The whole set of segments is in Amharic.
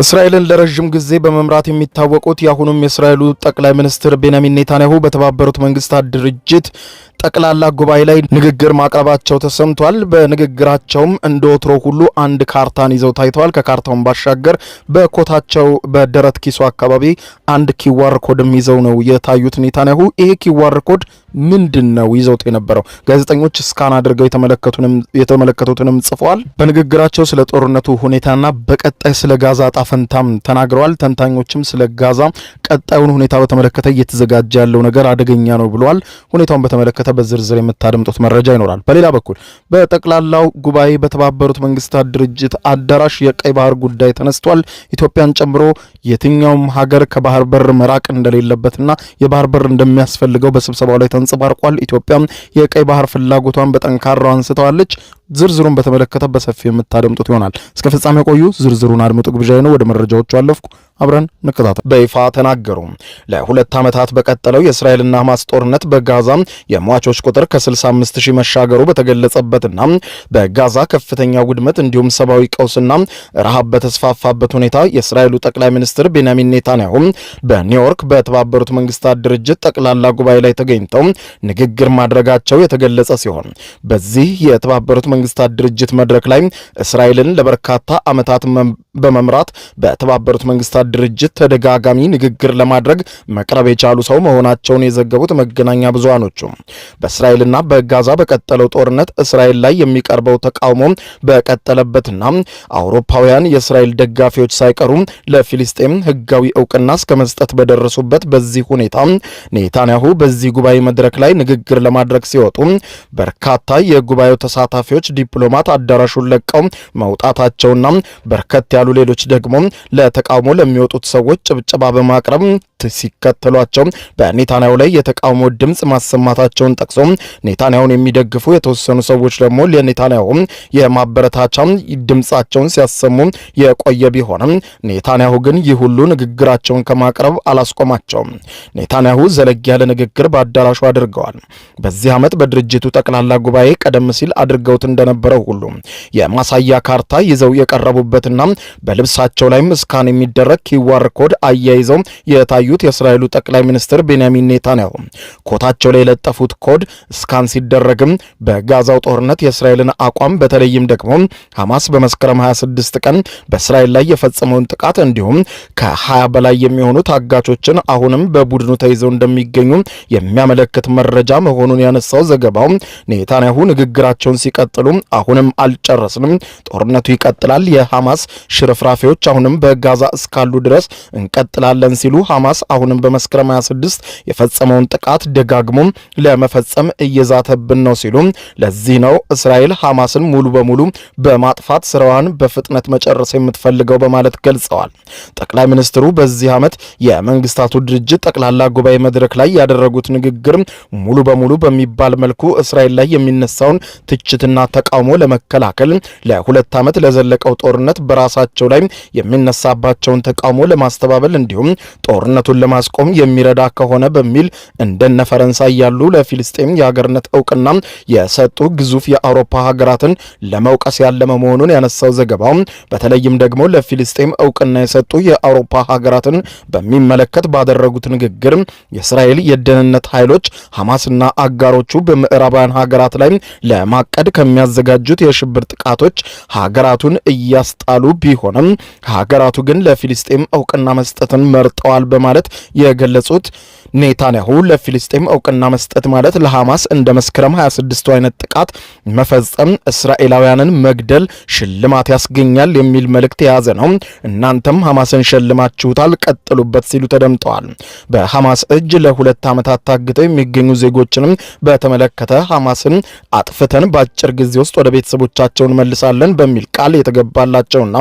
እስራኤልን ለረጅም ጊዜ በመምራት የሚታወቁት የአሁኑም የእስራኤሉ ጠቅላይ ሚኒስትር ቤንያሚን ኔታንያሁ በተባበሩት መንግስታት ድርጅት ጠቅላላ ጉባኤ ላይ ንግግር ማቅረባቸው ተሰምቷል። በንግግራቸውም እንደ ወትሮ ሁሉ አንድ ካርታን ይዘው ታይተዋል። ከካርታውን ባሻገር በኮታቸው በደረት ኪሱ አካባቢ አንድ ኪዋር ኮድም ይዘው ነው የታዩት ኔታንያሁ። ይሄ ኪዋር ኮድ ምንድነው ይዘውት የነበረው? ጋዜጠኞች ስካን አድርገው የተመለከቱትንም ጽፈዋል። በንግግራቸው ስለ ጦርነቱ ሁኔታና በቀጣይ ስለ ጋዛ ጣፈንታም ተናግረዋል። ተንታኞችም ስለ ጋዛ ቀጣዩን ሁኔታ በተመለከተ እየተዘጋጀ ያለው ነገር አደገኛ ነው ብለዋል። ሁኔታውን በተመለከተ በዝርዝር የምታደምጡት መረጃ ይኖራል። በሌላ በኩል በጠቅላላው ጉባኤ በተባበሩት መንግስታት ድርጅት አዳራሽ የቀይ ባህር ጉዳይ ተነስቷል። ኢትዮጵያን ጨምሮ የትኛውም ሀገር ከባህር በር መራቅ እንደሌለበትና የባህር በር እንደሚያስፈልገው በስብሰባው ላይ ተንጸባርቋል። ኢትዮጵያም የቀይ ባህር ፍላጎቷን በጠንካራው አንስተዋለች። ዝርዝሩን በተመለከተ በሰፊው የምታደምጡት ይሆናል። እስከ ፍጻሜ ቆዩ። ዝርዝሩን አድምጡ ግብዣዬ ነው። ወደ መረጃዎቹ አለፍኩ። አብረን እንከታተል። በይፋ ተናገሩ። ለ2 ዓመታት በቀጠለው የእስራኤልና ሐማስ ጦርነት በጋዛ የሟቾች ቁጥር ከ65000 መሻገሩ በተገለጸበትና በጋዛ ከፍተኛ ውድመት እንዲሁም ሰብአዊ ቀውስና ረሃብ በተስፋፋበት ሁኔታ የእስራኤሉ ጠቅላይ ሚኒስትር ቤንያሚን ኔታንያሁ በኒውዮርክ በተባበሩት መንግስታት ድርጅት ጠቅላላ ጉባኤ ላይ ተገኝተው ንግግር ማድረጋቸው የተገለጸ ሲሆን በዚህ የተባበሩት መንግስታት ድርጅት መድረክ ላይ እስራኤልን ለበርካታ ዓመታት በመምራት በተባበሩት መንግስታት ድርጅት ተደጋጋሚ ንግግር ለማድረግ መቅረብ የቻሉ ሰው መሆናቸውን የዘገቡት መገናኛ ብዙሃኖቹ በእስራኤልና በጋዛ በቀጠለው ጦርነት እስራኤል ላይ የሚቀርበው ተቃውሞ በቀጠለበትና አውሮፓውያን የእስራኤል ደጋፊዎች ሳይቀሩ ለፊልስጤም ህጋዊ እውቅና እስከ መስጠት በደረሱበት በዚህ ሁኔታ ኔታንያሁ በዚህ ጉባኤ መድረክ ላይ ንግግር ለማድረግ ሲወጡ በርካታ የጉባኤው ተሳታፊዎች ዲፕሎማት አዳራሹን ለቀው መውጣታቸውና በርከት ያሉ ሌሎች ደግሞ ለተቃውሞ ለሚወጡት ሰዎች ጭብጨባ በማቅረብ ሲከተሏቸው በኔታንያሁ ላይ የተቃውሞ ድምጽ ማሰማታቸውን ጠቅሶ ኔታንያሁን የሚደግፉ የተወሰኑ ሰዎች ደግሞ ለኔታንያሁ የማበረታቻ ድምጻቸውን ሲያሰሙ የቆየ ቢሆንም ኔታንያሁ ግን ይህ ሁሉ ንግግራቸውን ከማቅረብ አላስቆማቸውም። ኔታንያሁ ዘለግ ያለ ንግግር በአዳራሹ አድርገዋል። በዚህ ዓመት በድርጅቱ ጠቅላላ ጉባኤ ቀደም ሲል አድርገውት እንደነበረው ሁሉ የማሳያ ካርታ ይዘው የቀረቡበትና በልብሳቸው ላይም ስካን የሚደረግ ኪዋር ኮድ አያይዘው የታዩት የእስራኤሉ ጠቅላይ ሚኒስትር ቤንያሚን ኔታንያሁ ኮታቸው ላይ የለጠፉት ኮድ ስካን ሲደረግም በጋዛው ጦርነት የእስራኤልን አቋም በተለይም ደግሞ ሐማስ በመስከረም 26 ቀን በእስራኤል ላይ የፈጸመውን ጥቃት እንዲሁም ከ20 በላይ የሚሆኑ ታጋቾችን አሁንም በቡድኑ ተይዘው እንደሚገኙ የሚያመለክት መረጃ መሆኑን ያነሳው ዘገባው ኔታንያሁ ንግግራቸውን ሲቀጥሉ አሁንም አልጨረስንም፣ ጦርነቱ ይቀጥላል፣ የሐማስ ሽርፍራፊዎች አሁንም በጋዛ እስካሉ ድረስ እንቀጥላለን ሲሉ ሐማስ አሁንም በመስከረም 26 የፈጸመውን ጥቃት ደጋግሞ ለመፈጸም እየዛተብን ነው ሲሉ ለዚህ ነው እስራኤል ሐማስን ሙሉ በሙሉ በማጥፋት ስራዋን በፍጥነት መጨረስ የምትፈልገው በማለት ገልጸዋል። ጠቅላይ ሚኒስትሩ በዚህ ዓመት የመንግስታቱ ድርጅት ጠቅላላ ጉባኤ መድረክ ላይ ያደረጉት ንግግር ሙሉ በሙሉ በሚባል መልኩ እስራኤል ላይ የሚነሳውን ትችትና ተቃውሞ ለመከላከል ለ2 ዓመት ለዘለቀው ጦርነት በራሳቸው ላይ የሚነሳባቸውን ተቃውሞ ለማስተባበል እንዲሁም ጦርነቱን ለማስቆም የሚረዳ ከሆነ በሚል እንደነ ፈረንሳይ ያሉ ለፊልስጤም የሀገርነት እውቅና የሰጡ ግዙፍ የአውሮፓ ሀገራትን ለመውቀስ ያለመ መሆኑን ያነሳው ዘገባው በተለይም ደግሞ ለፊልስጤም እውቅና የሰጡ የአውሮፓ ሀገራትን በሚመለከት ባደረጉት ንግግር የእስራኤል የደህንነት ኃይሎች ሐማስና አጋሮቹ በምዕራባውያን ሀገራት ላይ ለማቀድ ከሚያዘጋጁት የሽብር ጥቃቶች ሀገራቱን እያስጣሉ ቢሆንም ሀገራቱ ግን ለፊልስጤም እውቅና መስጠትን መርጠዋል በማለት የገለጹት ኔታንያሁ ለፊልስጤም እውቅና መስጠት ማለት ለሐማስ እንደ መስከረም 26 አይነት ጥቃት መፈጸም፣ እስራኤላውያንን መግደል ሽልማት ያስገኛል የሚል መልእክት የያዘ ነው። እናንተም ሐማስን ሸልማችሁታል፣ ቀጥሉበት ሲሉ ተደምጠዋል። በሐማስ እጅ ለ2 ዓመታት ታግተው የሚገኙ ዜጎችንም በተመለከተ ሐማስን አጥፍተን በአጭር ጊዜ ውስጥ ወደ ቤተሰቦቻቸው እንመልሳለን በሚል ቃል የተገባላቸውና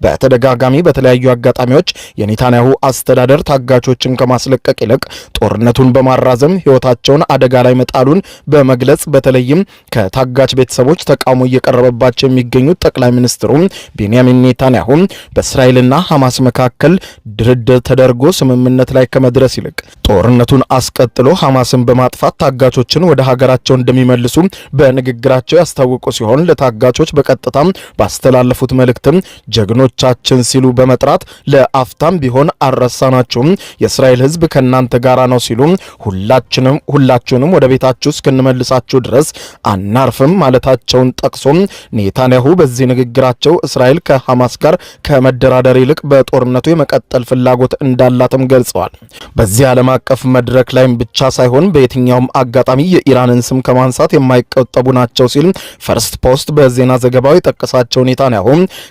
በተደጋጋሚ በተለያዩ አጋጣሚዎች እስረኞች የኔታንያሁ አስተዳደር ታጋቾችን ከማስለቀቅ ይልቅ ጦርነቱን በማራዘም ህይወታቸውን አደጋ ላይ መጣሉን በመግለጽ በተለይም ከታጋች ቤተሰቦች ተቃውሞ እየቀረበባቸው የሚገኙት ጠቅላይ ሚኒስትሩ ቤንያሚን ኔታንያሁ በእስራኤልና ሐማስ መካከል ድርድር ተደርጎ ስምምነት ላይ ከመድረስ ይልቅ ጦርነቱን አስቀጥሎ ሐማስን በማጥፋት ታጋቾችን ወደ ሀገራቸው እንደሚመልሱ በንግግራቸው ያስታወቁ ሲሆን ለታጋቾች በቀጥታ ባስተላለፉት መልእክትም ጀግኖቻችን ሲሉ በመጥራት ለአፍታም ቢሆን አልረሳናችሁም፣ የእስራኤል ህዝብ ከናንተ ጋራ ነው ሲሉ ሁላችሁንም ወደ ቤታችሁ እስክንመልሳችሁ ድረስ አናርፍም ማለታቸውን ጠቅሶ ኔታንያሁ በዚህ ንግግራቸው እስራኤል ከሐማስ ጋር ከመደራደር ይልቅ በጦርነቱ የመቀጠል ፍላጎት እንዳላትም ገልጸዋል። በዚህ ዓለም አቀፍ መድረክ ላይም ብቻ ሳይሆን በየትኛውም አጋጣሚ የኢራንን ስም ከማንሳት የማይቆጠቡ ናቸው ሲል ፈርስት ፖስት በዜና ዘገባው የጠቀሳቸው ኔታንያሁ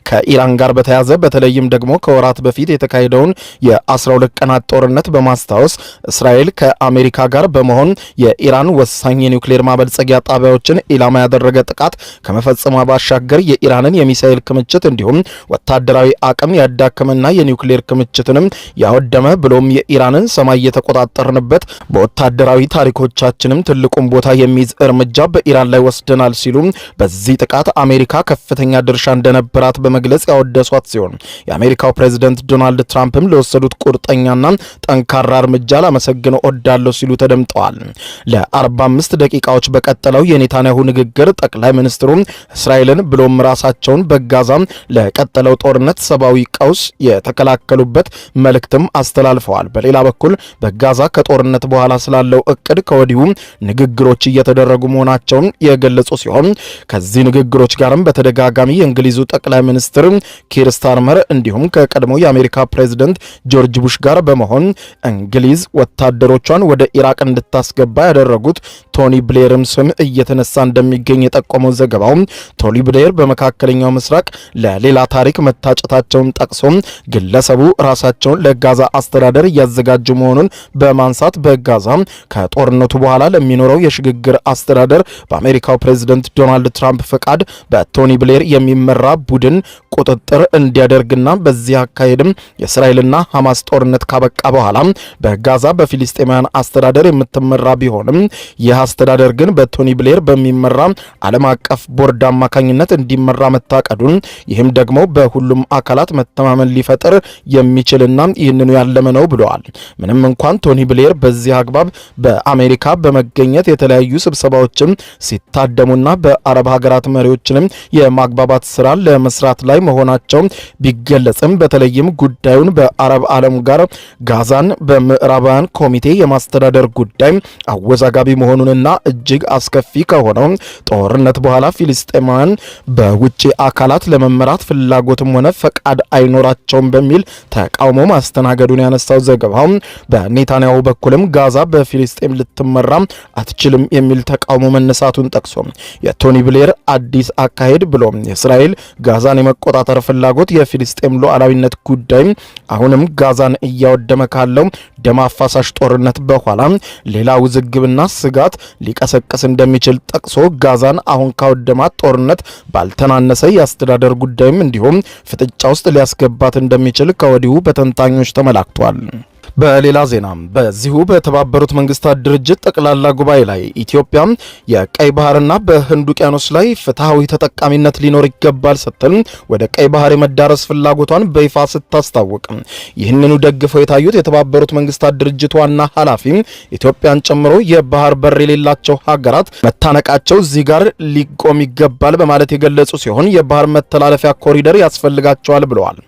ከኢራን ጋር በተያያዘ በተለይም ደግሞ ከወራት በፊት የተካሄደውን የ12 ቀናት ጦርነት በማስታወስ እስራኤል ከአሜሪካ ጋር በመሆን የኢራን ወሳኝ የኒውክሌር ማበልጸጊያ ጣቢያዎችን ኢላማ ያደረገ ጥቃት ከመፈጸሟ ባሻገር የኢራንን የሚሳኤል ክምችት እንዲሁም ወታደራዊ አቅም ያዳከመና የኒውክሌር ክምችትንም ያወደመ ብሎም የኢራንን ሰማይ የተቆጣጠርንበት በወታደራዊ ታሪኮቻችንም ትልቁን ቦታ የሚይዝ እርምጃ በኢራን ላይ ወስደናል ሲሉ በዚህ ጥቃት አሜሪካ ከፍተኛ ድርሻ እንደነበራት በመግለጽ ያወደሷት ሲሆን የአሜሪካው ፕሬዝዳንት ዶናልድ ትራምፕም ለወሰዱት ቁርጠኛና ጠንካራ እርምጃ ላመሰግነው እወዳለሁ ሲሉ ተደምጠዋል። ለ45 ደቂቃዎች በቀጠለው የኔታንያሁ ንግግር ጠቅላይ ሚኒስትሩ እስራኤልን ብሎም ራሳቸውን በጋዛ ለቀጠለው ጦርነት ሰብአዊ ቀውስ የተከላከሉበት መልእክትም አስተላልፈዋል። በሌላ በኩል በጋዛ ከጦርነት በኋላ ስላለው እቅድ ከወዲሁ ንግግሮች እየተደረጉ መሆናቸውን የገለጹ ሲሆን ከዚህ ንግግሮች ጋርም በተደጋጋሚ የእንግሊዙ ጠቅላይ ሚኒስትር ኪር ስታርመር እንዲሁም ከቀድሞ የአሜሪካ ፕሬዝዳንት ጆርጅ ቡሽ ጋር በመሆን እንግሊዝ ወታደሮቿን ወደ ኢራቅ እንድታስገባ ያደረጉት ቶኒ ብሌርም ስም እየተነሳ እንደሚገኝ የጠቆመው ዘገባው ቶኒ ብሌር በመካከለኛው ምስራቅ ለሌላ ታሪክ መታጨታቸውን ጠቅሶ ግለሰቡ ራሳቸውን ለጋዛ አስተዳደር እያዘጋጁ መሆኑን በማንሳት በጋዛ ከጦርነቱ በኋላ ለሚኖረው የሽግግር አስተዳደር በአሜሪካው ፕሬዝዳንት ዶናልድ ትራምፕ ፈቃድ በቶኒ ብሌር የሚመራ ቡድን ቁጥጥር እንዲያደርግና በዚህ አካሄድም የእስራኤልና ሐማስ ጦርነት ካበቃ በኋላ በጋዛ በፊሊስጤማውያን አስተዳደር የምትመራ ቢሆንም ይህ አስተዳደር ግን በቶኒ ብሌር በሚመራ ዓለም አቀፍ ቦርድ አማካኝነት እንዲመራ መታቀዱን ይህም ደግሞ በሁሉም አካላት መተማመን ሊፈጥር የሚችልና ይህንኑ ያለመ ነው ብለዋል። ምንም እንኳን ቶኒ ብሌር በዚህ አግባብ በአሜሪካ በመገኘት የተለያዩ ስብሰባዎችን ሲታደሙና በአረብ ሀገራት መሪዎችንም የማግባባት ስራ ለመስራት ላይ መሆናቸው ቢገለጽም በተለይም ጉዳዩን በአረብ ዓለም ጋር ጋዛን በምዕራባውያን ኮሚቴ የማስተዳደር ጉዳይ አወዛጋቢ መሆኑንና እጅግ አስከፊ ከሆነው ጦርነት በኋላ ፊሊስጤማውያን በውጭ አካላት ለመመራት ፍላጎትም ሆነ ፈቃድ አይኖራቸውም በሚል ተቃውሞ ማስተናገዱን ያነሳው ዘገባው በኔታንያሁ በኩልም ጋዛ በፊሊስጤም ልትመራ አትችልም የሚል ተቃውሞ መነሳቱን ጠቅሶ የቶኒ ብሌር አዲስ አካሄድ ብሎ የእስራኤል ጋዛን የመቆጣጠር ፍላጎት የፊሊስጤም ሉዓላዊነት ጉዳይ አሁንም ጋዛን እያወደመ ካለው ደም አፋሳሽ ጦርነት በኋላ ሌላ ውዝግብና ስጋት ሊቀሰቅስ እንደሚችል ጠቅሶ ጋዛን አሁን ካወደማት ጦርነት ባልተናነሰ የአስተዳደር ጉዳይም እንዲሁም ፍጥጫ ውስጥ ሊያስገባት እንደሚችል ከወዲሁ በተንታኞች ተመላክቷል። በሌላ ዜና በዚሁ በተባበሩት መንግስታት ድርጅት ጠቅላላ ጉባኤ ላይ ኢትዮጵያ የቀይ ባህርና በህንድ ውቅያኖስ ላይ ፍትሃዊ ተጠቃሚነት ሊኖር ይገባል ስትል ወደ ቀይ ባህር የመዳረስ ፍላጎቷን በይፋ ስታስታውቅ ይህንኑ ደግፈው የታዩት የተባበሩት መንግስታት ድርጅት ዋና ኃላፊ ኢትዮጵያን ጨምሮ የባህር በር የሌላቸው ሀገራት መታነቃቸው እዚህ ጋር ሊቆም ይገባል በማለት የገለጹ ሲሆን የባህር መተላለፊያ ኮሪደር ያስፈልጋቸዋል ብለዋል።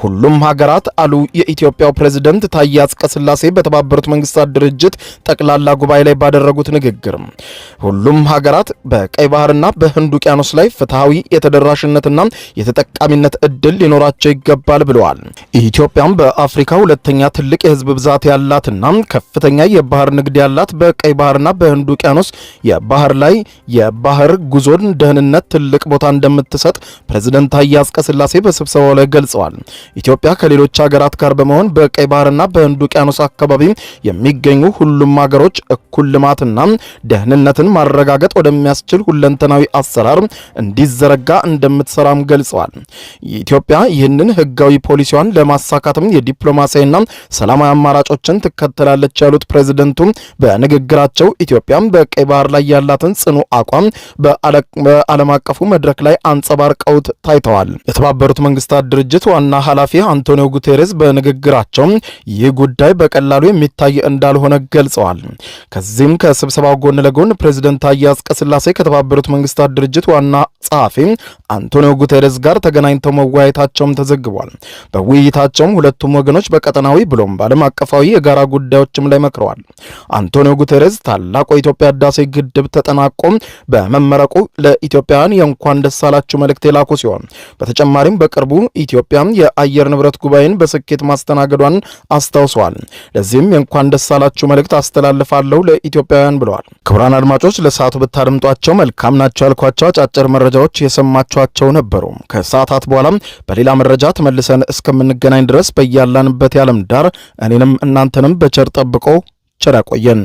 ሁሉም ሀገራት አሉ የኢትዮጵያው ፕሬዝዳንት ታዬ አጽቀሥላሴ በተባበሩት መንግስታት ድርጅት ጠቅላላ ጉባኤ ላይ ባደረጉት ንግግር ሁሉም ሀገራት በቀይ ባህርና በህንድ ውቅያኖስ ላይ ፍትሃዊ የተደራሽነትና የተጠቃሚነት እድል ሊኖራቸው ይገባል ብለዋል። ኢትዮጵያም በአፍሪካ ሁለተኛ ትልቅ የህዝብ ብዛት ያላትና ከፍተኛ የባህር ንግድ ያላት በቀይ ባህርና በህንድ ውቅያኖስ የባህር ላይ የባህር ጉዞን ደህንነት ትልቅ ቦታ እንደምትሰጥ ፕሬዝዳንት ታዬ አጽቀሥላሴ በስብሰባው ላይ ገልጸዋል። ኢትዮጵያ ከሌሎች ሀገራት ጋር በመሆን በቀይ ባህርና በህንድ ውቅያኖስ አካባቢ የሚገኙ ሁሉም ሀገሮች እኩል ልማትና ደህንነትን ማረጋገጥ ወደሚያስችል ሁለንተናዊ አሰራር እንዲዘረጋ እንደምትሰራም ገልጸዋል። ኢትዮጵያ ይህንን ህጋዊ ፖሊሲዋን ለማሳካትም የዲፕሎማሲያዊና ሰላማዊ አማራጮችን ትከተላለች ያሉት ፕሬዝዳንቱ በንግግራቸው ኢትዮጵያም በቀይ ባህር ላይ ያላትን ጽኑ አቋም በዓለም አቀፉ መድረክ ላይ አንጸባርቀውት ታይተዋል። የተባበሩት መንግስታት ድርጅት ዋና ኃላፊ አንቶኒዮ ጉቴሬስ በንግግራቸው ይህ ጉዳይ በቀላሉ የሚታይ እንዳልሆነ ገልጸዋል። ከዚህም ከስብሰባው ጎን ለጎን ፕሬዝዳንት ታዬ አጽቀሥላሴ ከተባበሩት መንግስታት ድርጅት ዋና ጸሐፊ አንቶኒዮ ጉቴሬስ ጋር ተገናኝተው መወያየታቸውም ተዘግቧል። በውይይታቸውም ሁለቱም ወገኖች በቀጠናዊ ብሎም በዓለም አቀፋዊ የጋራ ጉዳዮችም ላይ መክረዋል። አንቶኒዮ ጉቴሬስ ታላቁ የኢትዮጵያ ህዳሴ ግድብ ተጠናቆ በመመረቁ ለኢትዮጵያውያን የእንኳን ደስ አላችሁ መልእክት የላኩ ሲሆን በተጨማሪም በቅርቡ ኢትዮጵያ የአየር ንብረት ጉባኤን በስኬት ማስተናገዷን አስታውሰዋል። ለዚህም የእንኳን ደስ አላችሁ መልእክት አስተላልፋለሁ ለኢትዮጵያውያን ብለዋል። ክቡራን አድማጮች ለሰዓቱ ብታደምጧቸው መልካም ናቸው ያልኳቸው አጫጭር መረጃዎች የሰማችኋቸው ነበሩ። ከሰዓታት በኋላም በሌላ መረጃ ተመልሰን እስከምንገናኝ ድረስ በያላንበት የዓለም ዳር እኔንም እናንተንም በቸር ጠብቆ ቸር ያቆየን።